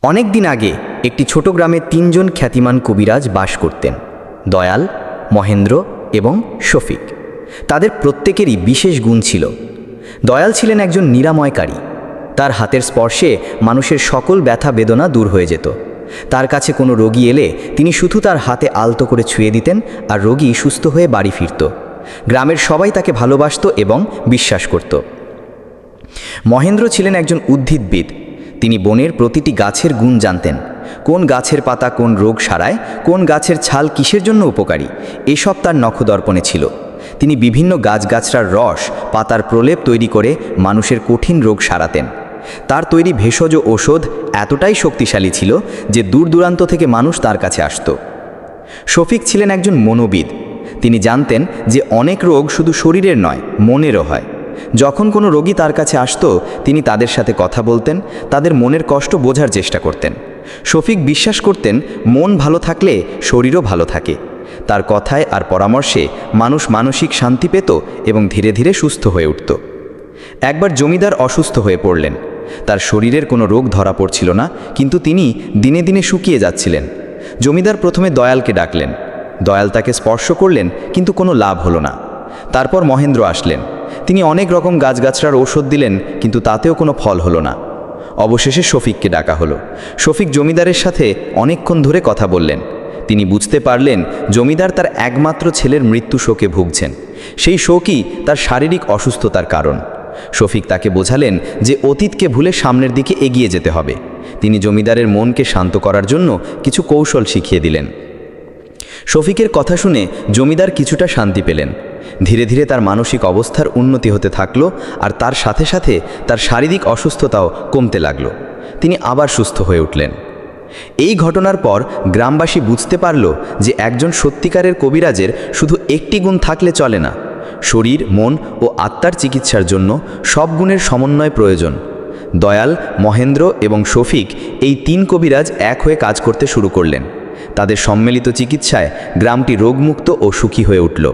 অনেক দিন আগে একটি ছোট গ্রামে তিনজন খ্যাতিমান কবিরাজ বাস করতেন, দয়াল, মহেন্দ্র এবং শফিক। তাদের প্রত্যেকেরই বিশেষ গুণ ছিল। দয়াল ছিলেন একজন নিরাময়কারী। তার হাতের স্পর্শে মানুষের সকল ব্যথা বেদনা দূর হয়ে যেত। তার কাছে কোনো রোগী এলে তিনি শুধু তার হাতে আলতো করে ছুঁয়ে দিতেন আর রোগী সুস্থ হয়ে বাড়ি ফিরত। গ্রামের সবাই তাকে ভালোবাসত এবং বিশ্বাস করত। মহেন্দ্র ছিলেন একজন উদ্ভিদবিদ। তিনি বনের প্রতিটি গাছের গুণ জানতেন। কোন গাছের পাতা কোন রোগ সারায়, কোন গাছের ছাল কিসের জন্য উপকারী, এসব তার নখদর্পণে ছিল। তিনি বিভিন্ন গাছগাছড়ার রস, পাতার প্রলেপ তৈরি করে মানুষের কঠিন রোগ সারাতেন। তার তৈরি ভেষজ ঔষধ এতটাই শক্তিশালী ছিল যে দূর দূরান্ত থেকে মানুষ তার কাছে আসত। শফিক ছিলেন একজন মনোবিদ। তিনি জানতেন যে অনেক রোগ শুধু শরীরের নয়, মনেরও হয়। যখন কোনো রোগী তার কাছে আসতো, তিনি তাদের সাথে কথা বলতেন, তাদের মনের কষ্ট বোঝার চেষ্টা করতেন। শফিক বিশ্বাস করতেন, মন ভালো থাকলে শরীরও ভালো থাকে। তার কথায় আর পরামর্শে মানুষ মানসিক শান্তি পেত এবং ধীরে ধীরে সুস্থ হয়ে উঠত। একবার জমিদার অসুস্থ হয়ে পড়লেন। তার শরীরের কোনো রোগ ধরা পড়ছিল না, কিন্তু তিনি দিনে দিনে শুকিয়ে যাচ্ছিলেন। জমিদার প্রথমে দয়ালকে ডাকলেন। দয়াল তাকে স্পর্শ করলেন, কিন্তু কোনো লাভ হলো না। তারপর মহেন্দ্র আসলেন। তিনি অনেক রকম গাছগাছড়ার ঔষধ দিলেন, কিন্তু তাতেও কোনো ফল হলো না। অবশেষে শফিককে ডাকা হলো। শফিক জমিদারের সাথে অনেকক্ষণ ধরে কথা বললেন। তিনি বুঝতে পারলেন জমিদার তার একমাত্র ছেলের মৃত্যু শোকে ভুগছেন। সেই শোকই তার শারীরিক অসুস্থতার কারণ। শফিক তাকে বোঝালেন যে অতীতকে ভুলে সামনের দিকে এগিয়ে যেতে হবে। তিনি জমিদারের মনকে শান্ত করার জন্য কিছু কৌশল শিখিয়ে দিলেন। শফিকের কথা শুনে জমিদার কিছুটা শান্তি পেলেন। ধীরে ধীরে তার মানসিক অবস্থার উন্নতি হতে থাকলো, আর তার সাথে সাথে তার শারীরিক অসুস্থতাও কমতে লাগলো। তিনি আবার সুস্থ হয়ে উঠলেন। এই ঘটনার পর গ্রামবাসী বুঝতে পারল যে একজন সত্যিকারের কবিরাজের শুধু একটি গুণ থাকলে চলে না। শরীর, মন ও আত্মার চিকিৎসার জন্য সব গুণের সমন্বয় প্রয়োজন। দয়াল, মহেন্দ্র এবং শফিক এই তিন কবিরাজ এক হয়ে কাজ করতে শুরু করলেন। তাদের সম্মিলিত চিকিৎসায় গ্রামটি রোগমুক্ত ও সুখী হয়ে উঠল।